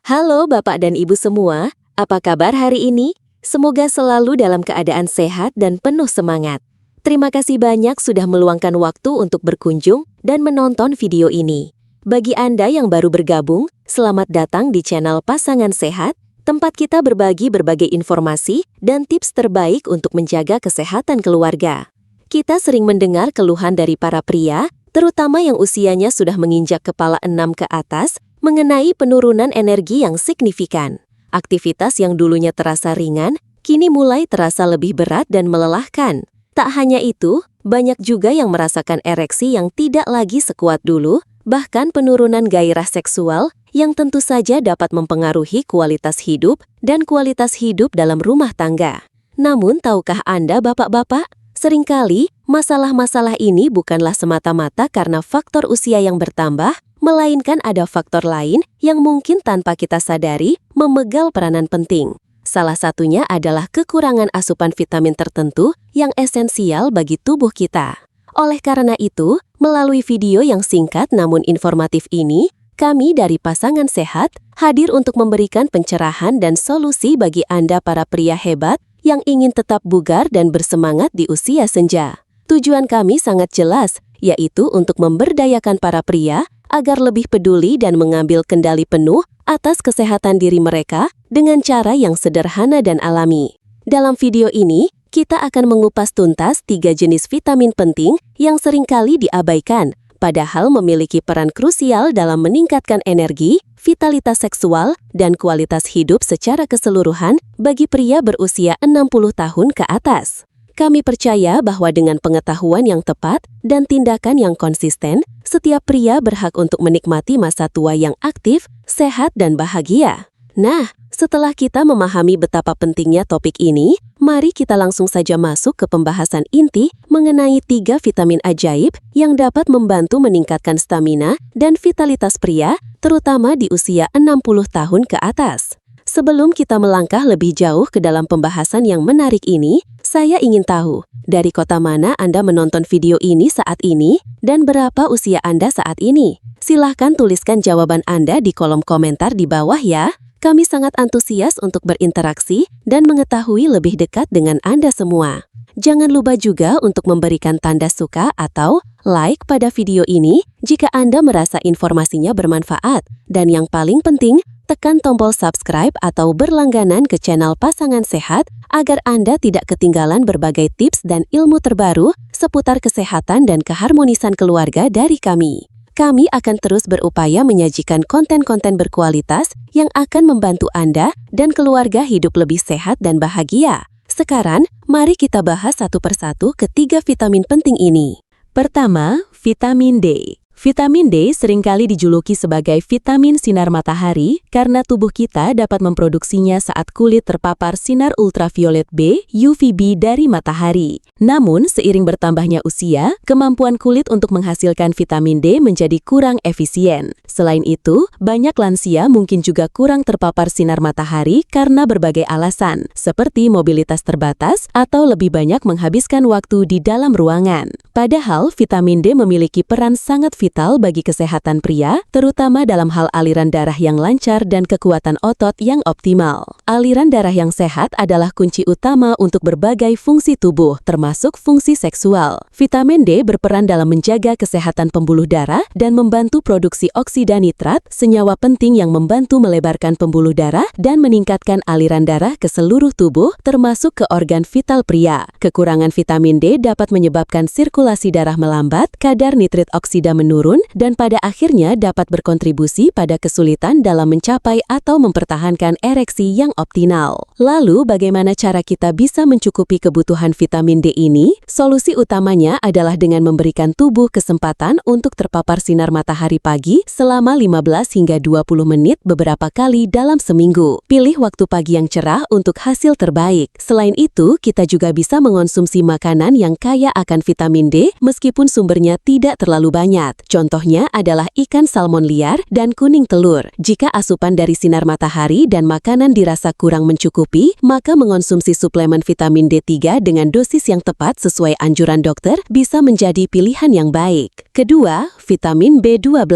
Halo Bapak dan Ibu semua, apa kabar hari ini? Semoga selalu dalam keadaan sehat dan penuh semangat. Terima kasih banyak sudah meluangkan waktu untuk berkunjung dan menonton video ini. Bagi Anda yang baru bergabung, selamat datang di channel Pasangan Sehat, tempat kita berbagi berbagai informasi dan tips terbaik untuk menjaga kesehatan keluarga. Kita sering mendengar keluhan dari para pria, terutama yang usianya sudah menginjak kepala 6 ke atas, mengenai penurunan energi yang signifikan. Aktivitas yang dulunya terasa ringan, kini mulai terasa lebih berat dan melelahkan. Tak hanya itu, banyak juga yang merasakan ereksi yang tidak lagi sekuat dulu, bahkan penurunan gairah seksual yang tentu saja dapat mempengaruhi kualitas hidup dan kualitas hidup dalam rumah tangga. Namun, tahukah Anda, Bapak-bapak, seringkali masalah-masalah ini bukanlah semata-mata karena faktor usia yang bertambah, melainkan ada faktor lain yang mungkin tanpa kita sadari memegang peranan penting. Salah satunya adalah kekurangan asupan vitamin tertentu yang esensial bagi tubuh kita. Oleh karena itu, melalui video yang singkat namun informatif ini, kami dari Pasangan Sehat hadir untuk memberikan pencerahan dan solusi bagi Anda para pria hebat yang ingin tetap bugar dan bersemangat di usia senja. Tujuan kami sangat jelas, yaitu untuk memberdayakan para pria agar lebih peduli dan mengambil kendali penuh atas kesehatan diri mereka dengan cara yang sederhana dan alami. Dalam video ini, kita akan mengupas tuntas 3 jenis vitamin penting yang seringkali diabaikan, padahal memiliki peran krusial dalam meningkatkan energi, vitalitas seksual, dan kualitas hidup secara keseluruhan bagi pria berusia 60 tahun ke atas. Kami percaya bahwa dengan pengetahuan yang tepat dan tindakan yang konsisten, setiap pria berhak untuk menikmati masa tua yang aktif, sehat, dan bahagia. Nah, setelah kita memahami betapa pentingnya topik ini, mari kita langsung saja masuk ke pembahasan inti mengenai 3 vitamin ajaib yang dapat membantu meningkatkan stamina dan vitalitas pria, terutama di usia 60 tahun ke atas. Sebelum kita melangkah lebih jauh ke dalam pembahasan yang menarik ini, saya ingin tahu, dari kota mana Anda menonton video ini saat ini, dan berapa usia Anda saat ini? Silahkan tuliskan jawaban Anda di kolom komentar di bawah ya. Kami sangat antusias untuk berinteraksi dan mengetahui lebih dekat dengan Anda semua. Jangan lupa juga untuk memberikan tanda suka atau like pada video ini jika Anda merasa informasinya bermanfaat. Dan yang paling penting, tekan tombol subscribe atau berlangganan ke channel Pasangan Sehat agar Anda tidak ketinggalan berbagai tips dan ilmu terbaru seputar kesehatan dan keharmonisan keluarga dari kami. Kami akan terus berupaya menyajikan konten-konten berkualitas yang akan membantu Anda dan keluarga hidup lebih sehat dan bahagia. Sekarang, mari kita bahas satu persatu ketiga vitamin penting ini. Pertama, vitamin D. Vitamin D seringkali dijuluki sebagai vitamin sinar matahari karena tubuh kita dapat memproduksinya saat kulit terpapar sinar ultraviolet B (UVB) dari matahari. Namun, seiring bertambahnya usia, kemampuan kulit untuk menghasilkan vitamin D menjadi kurang efisien. Selain itu, banyak lansia mungkin juga kurang terpapar sinar matahari karena berbagai alasan, seperti mobilitas terbatas atau lebih banyak menghabiskan waktu di dalam ruangan. Padahal, vitamin D memiliki peran sangat vital bagi kesehatan pria, terutama dalam hal aliran darah yang lancar dan kekuatan otot yang optimal. Aliran darah yang sehat adalah kunci utama untuk berbagai fungsi tubuh, termasuk fungsi seksual. Vitamin D berperan dalam menjaga kesehatan pembuluh darah dan membantu produksi oksida nitrat, senyawa penting yang membantu melebarkan pembuluh darah dan meningkatkan aliran darah ke seluruh tubuh, termasuk ke organ vital pria. Kekurangan vitamin D dapat menyebabkan sirkulasi darah melambat, kadar nitrit oksida menurun, dan pada akhirnya dapat berkontribusi pada kesulitan dalam mencapai atau mempertahankan ereksi yang optimal. Lalu, bagaimana cara kita bisa mencukupi kebutuhan vitamin D ini? Solusi utamanya adalah dengan memberikan tubuh kesempatan untuk terpapar sinar matahari pagi selama 15 hingga 20 menit beberapa kali dalam seminggu. Pilih waktu pagi yang cerah untuk hasil terbaik. Selain itu, kita juga bisa mengonsumsi makanan yang kaya akan vitamin D meskipun sumbernya tidak terlalu banyak. Contohnya adalah ikan salmon liar dan kuning telur. Jika asupan dari sinar matahari dan makanan dirasa kurang mencukupi, maka mengonsumsi suplemen vitamin D3 dengan dosis yang tepat sesuai anjuran dokter bisa menjadi pilihan yang baik. Kedua, vitamin B12.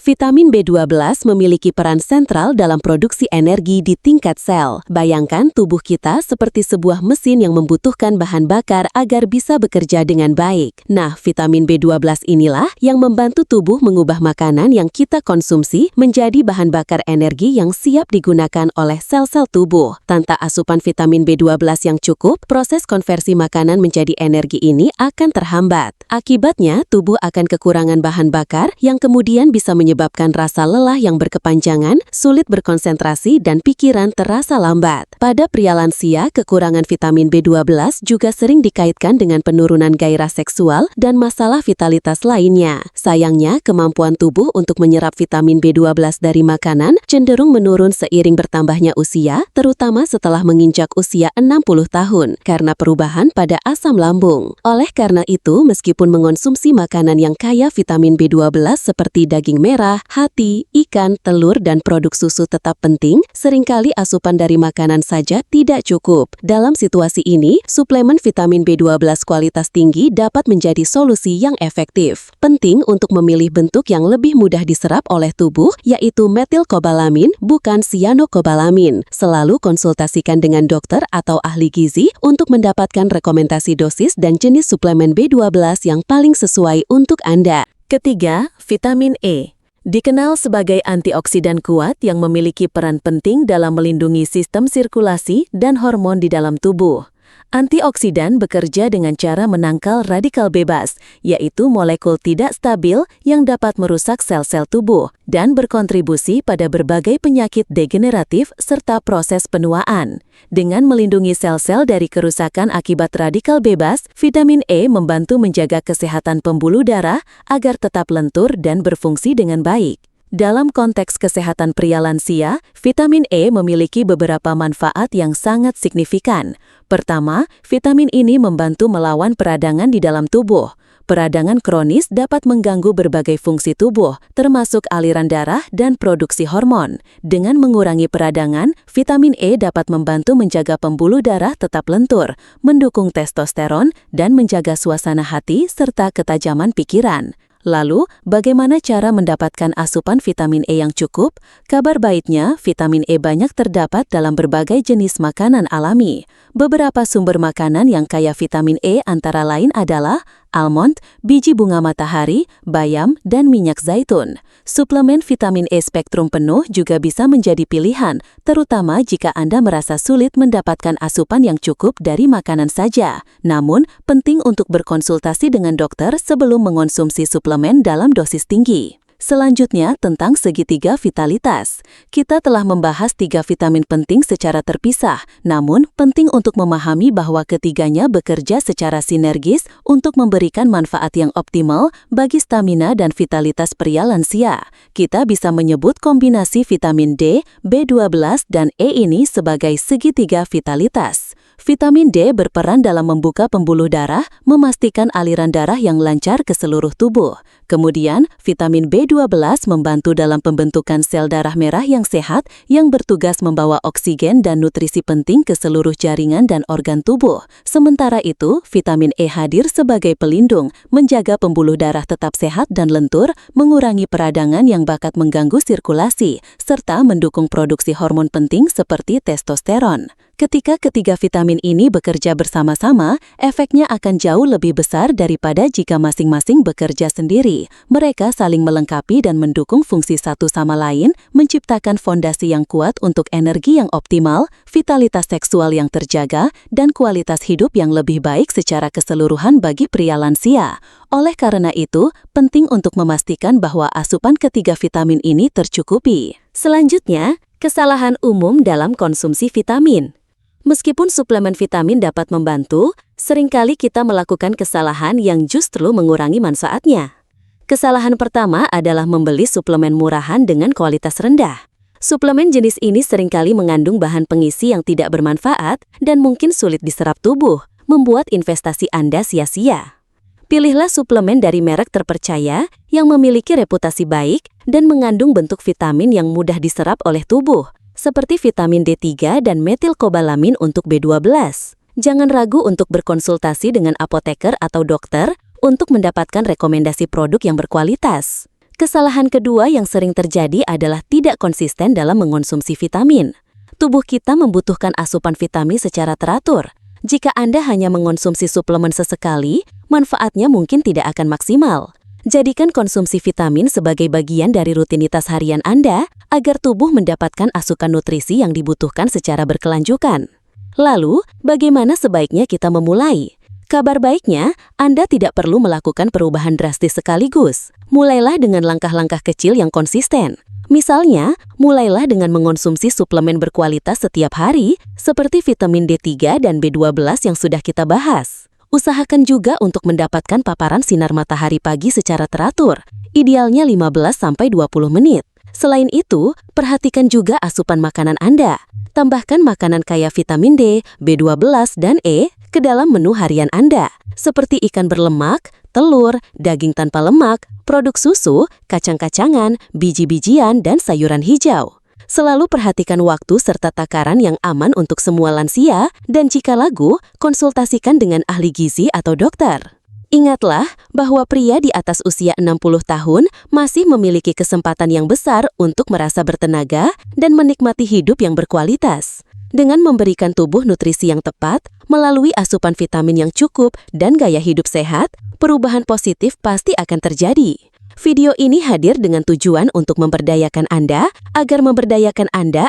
Vitamin B12 memiliki peran sentral dalam produksi energi di tingkat sel. Bayangkan tubuh kita seperti sebuah mesin yang membutuhkan bahan bakar agar bisa bekerja dengan baik. Nah, vitamin B12 inilah yang membantu tubuh mengubah makanan yang kita konsumsi menjadi bahan bakar energi yang siap digunakan oleh sel-sel tubuh. Tanpa asupan vitamin B12 yang cukup, proses konversi makanan menjadi energi ini akan terhambat. Akibatnya, tubuh akan kekurangan bahan bakar yang kemudian bisa menyebabkan rasa lelah yang berkepanjangan, sulit berkonsentrasi, dan pikiran terasa lambat. Pada pria lansia, kekurangan vitamin B12 juga sering dikaitkan dengan penurunan gairah seksual dan masalah vitalitas lainnya. Sayangnya, kemampuan tubuh untuk menyerap vitamin B12 dari makanan cenderung menurun seiring bertambahnya usia, terutama setelah menginjak usia 60 tahun, karena perubahan pada asam lambung. Oleh karena itu, meskipun mengonsumsi makanan yang kaya vitamin B12 seperti daging merah, hati, ikan, telur, dan produk susu tetap penting, seringkali asupan dari makanan saja tidak cukup. Dalam situasi ini, suplemen vitamin B12 kualitas tinggi dapat menjadi solusi yang efektif. Penting untuk memilih bentuk yang lebih mudah diserap oleh tubuh, yaitu metilkobalamin, bukan cyanokobalamin. Selalu konsultasikan dengan dokter atau ahli gizi untuk mendapatkan rekomendasi dosis dan jenis suplemen B12 yang paling sesuai untuk Anda. Ketiga, vitamin E. Dikenal sebagai antioksidan kuat yang memiliki peran penting dalam melindungi sistem sirkulasi dan hormon di dalam tubuh. Antioksidan bekerja dengan cara menangkal radikal bebas, yaitu molekul tidak stabil yang dapat merusak sel-sel tubuh dan berkontribusi pada berbagai penyakit degeneratif serta proses penuaan. Dengan melindungi sel-sel dari kerusakan akibat radikal bebas, vitamin E membantu menjaga kesehatan pembuluh darah agar tetap lentur dan berfungsi dengan baik. Dalam konteks kesehatan pria lansia, vitamin E memiliki beberapa manfaat yang sangat signifikan. Pertama, vitamin ini membantu melawan peradangan di dalam tubuh. Peradangan kronis dapat mengganggu berbagai fungsi tubuh, termasuk aliran darah dan produksi hormon. Dengan mengurangi peradangan, vitamin E dapat membantu menjaga pembuluh darah tetap lentur, mendukung testosteron, dan menjaga suasana hati serta ketajaman pikiran. Lalu, bagaimana cara mendapatkan asupan vitamin E yang cukup? Kabar baiknya, vitamin E banyak terdapat dalam berbagai jenis makanan alami. Beberapa sumber makanan yang kaya vitamin E antara lain adalah almond, biji bunga matahari, bayam, dan minyak zaitun. Suplemen vitamin E spektrum penuh juga bisa menjadi pilihan, terutama jika Anda merasa sulit mendapatkan asupan yang cukup dari makanan saja. Namun, penting untuk berkonsultasi dengan dokter sebelum mengonsumsi suplemen dalam dosis tinggi. Selanjutnya, tentang segitiga vitalitas. Kita telah membahas 3 vitamin penting secara terpisah, namun penting untuk memahami bahwa ketiganya bekerja secara sinergis untuk memberikan manfaat yang optimal bagi stamina dan vitalitas pria lansia. Kita bisa menyebut kombinasi vitamin D, B12, dan E ini sebagai segitiga vitalitas. Vitamin D berperan dalam membuka pembuluh darah, memastikan aliran darah yang lancar ke seluruh tubuh. Kemudian, vitamin B12 membantu dalam pembentukan sel darah merah yang sehat yang bertugas membawa oksigen dan nutrisi penting ke seluruh jaringan dan organ tubuh. Sementara itu, vitamin E hadir sebagai pelindung, menjaga pembuluh darah tetap sehat dan lentur, mengurangi peradangan yang bakat mengganggu sirkulasi, serta mendukung produksi hormon penting seperti testosteron. Ketika ketiga vitamin ini bekerja bersama-sama, efeknya akan jauh lebih besar daripada jika masing-masing bekerja sendiri. Mereka saling melengkapi dan mendukung fungsi satu sama lain, menciptakan fondasi yang kuat untuk energi yang optimal, vitalitas seksual yang terjaga, dan kualitas hidup yang lebih baik secara keseluruhan bagi pria lansia. Oleh karena itu, penting untuk memastikan bahwa asupan ketiga vitamin ini tercukupi. Selanjutnya, kesalahan umum dalam konsumsi vitamin. Meskipun suplemen vitamin dapat membantu, seringkali kita melakukan kesalahan yang justru mengurangi manfaatnya. Kesalahan pertama adalah membeli suplemen murahan dengan kualitas rendah. Suplemen jenis ini seringkali mengandung bahan pengisi yang tidak bermanfaat dan mungkin sulit diserap tubuh, membuat investasi Anda sia-sia. Pilihlah suplemen dari merek terpercaya yang memiliki reputasi baik dan mengandung bentuk vitamin yang mudah diserap oleh tubuh, seperti vitamin D3 dan metilkobalamin untuk B12. Jangan ragu untuk berkonsultasi dengan apoteker atau dokter untuk mendapatkan rekomendasi produk yang berkualitas. Kesalahan kedua yang sering terjadi adalah tidak konsisten dalam mengonsumsi vitamin. Tubuh kita membutuhkan asupan vitamin secara teratur. Jika Anda hanya mengonsumsi suplemen sesekali, manfaatnya mungkin tidak akan maksimal. Jadikan konsumsi vitamin sebagai bagian dari rutinitas harian Anda agar tubuh mendapatkan asupan nutrisi yang dibutuhkan secara berkelanjutan. Lalu, bagaimana sebaiknya kita memulai? Kabar baiknya, Anda tidak perlu melakukan perubahan drastis sekaligus. Mulailah dengan langkah-langkah kecil yang konsisten. Misalnya, mulailah dengan mengonsumsi suplemen berkualitas setiap hari, seperti vitamin D3 dan B12 yang sudah kita bahas. Usahakan juga untuk mendapatkan paparan sinar matahari pagi secara teratur, idealnya 15-20 menit. Selain itu, perhatikan juga asupan makanan Anda. Tambahkan makanan kaya vitamin D, B12, dan E ke dalam menu harian Anda, seperti ikan berlemak, telur, daging tanpa lemak, produk susu, kacang-kacangan, biji-bijian, dan sayuran hijau. Selalu perhatikan waktu serta takaran yang aman untuk semua lansia, dan jika ragu, konsultasikan dengan ahli gizi atau dokter. Ingatlah bahwa pria di atas usia 60 tahun masih memiliki kesempatan yang besar untuk merasa bertenaga dan menikmati hidup yang berkualitas. Dengan memberikan tubuh nutrisi yang tepat, melalui asupan vitamin yang cukup dan gaya hidup sehat, perubahan positif pasti akan terjadi. Video ini hadir dengan tujuan untuk memberdayakan Anda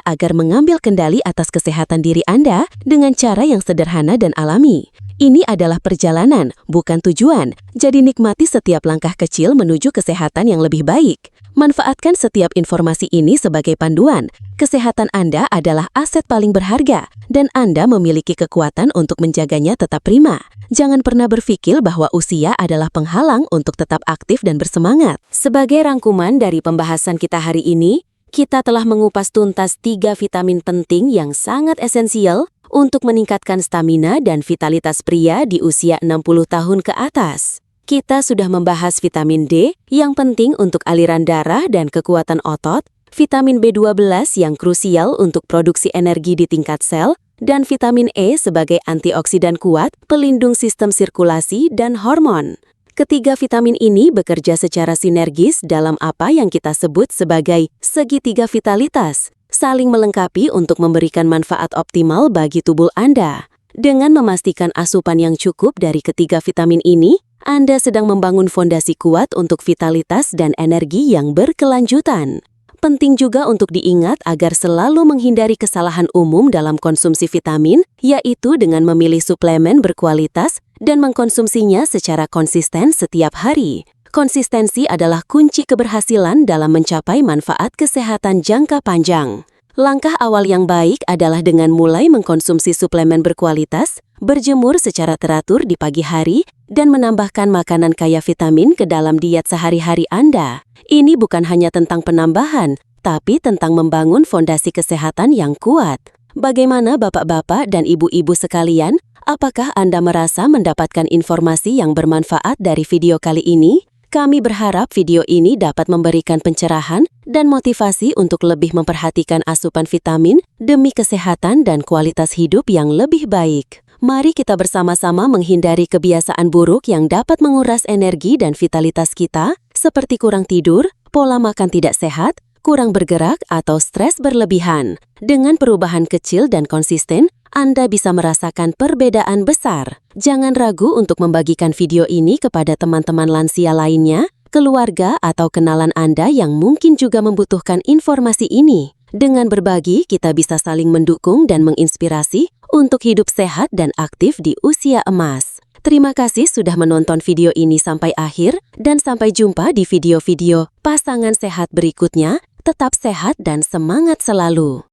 agar mengambil kendali atas kesehatan diri Anda dengan cara yang sederhana dan alami. Ini adalah perjalanan, bukan tujuan. Jadi nikmati setiap langkah kecil menuju kesehatan yang lebih baik. Manfaatkan setiap informasi ini sebagai panduan. Kesehatan Anda adalah aset paling berharga, dan Anda memiliki kekuatan untuk menjaganya tetap prima. Jangan pernah berpikir bahwa usia adalah penghalang untuk tetap aktif dan bersemangat. Sebagai rangkuman dari pembahasan kita hari ini, kita telah mengupas tuntas 3 vitamin penting yang sangat esensial untuk meningkatkan stamina dan vitalitas pria di usia 60 tahun ke atas. Kita sudah membahas vitamin D yang penting untuk aliran darah dan kekuatan otot, vitamin B12 yang krusial untuk produksi energi di tingkat sel, dan vitamin E sebagai antioksidan kuat, pelindung sistem sirkulasi dan hormon. Ketiga vitamin ini bekerja secara sinergis dalam apa yang kita sebut sebagai segitiga vitalitas, saling melengkapi untuk memberikan manfaat optimal bagi tubuh Anda. Dengan memastikan asupan yang cukup dari ketiga vitamin ini, Anda sedang membangun fondasi kuat untuk vitalitas dan energi yang berkelanjutan. Penting juga untuk diingat agar selalu menghindari kesalahan umum dalam konsumsi vitamin, yaitu dengan memilih suplemen berkualitas dan mengkonsumsinya secara konsisten setiap hari. Konsistensi adalah kunci keberhasilan dalam mencapai manfaat kesehatan jangka panjang. Langkah awal yang baik adalah dengan mulai mengkonsumsi suplemen berkualitas, berjemur secara teratur di pagi hari, dan menambahkan makanan kaya vitamin ke dalam diet sehari-hari Anda. Ini bukan hanya tentang penambahan, tapi tentang membangun fondasi kesehatan yang kuat. Bagaimana bapak-bapak dan ibu-ibu sekalian? Apakah Anda merasa mendapatkan informasi yang bermanfaat dari video kali ini? Kami berharap video ini dapat memberikan pencerahan dan motivasi untuk lebih memperhatikan asupan vitamin demi kesehatan dan kualitas hidup yang lebih baik. Mari kita bersama-sama menghindari kebiasaan buruk yang dapat menguras energi dan vitalitas kita, seperti kurang tidur, pola makan tidak sehat, kurang bergerak, atau stres berlebihan. Dengan perubahan kecil dan konsisten, Anda bisa merasakan perbedaan besar. Jangan ragu untuk membagikan video ini kepada teman-teman lansia lainnya, keluarga, atau kenalan Anda yang mungkin juga membutuhkan informasi ini. Dengan berbagi, kita bisa saling mendukung dan menginspirasi untuk hidup sehat dan aktif di usia emas. Terima kasih sudah menonton video ini sampai akhir, dan sampai jumpa di video-video pasangan sehat berikutnya. Tetap sehat dan semangat selalu.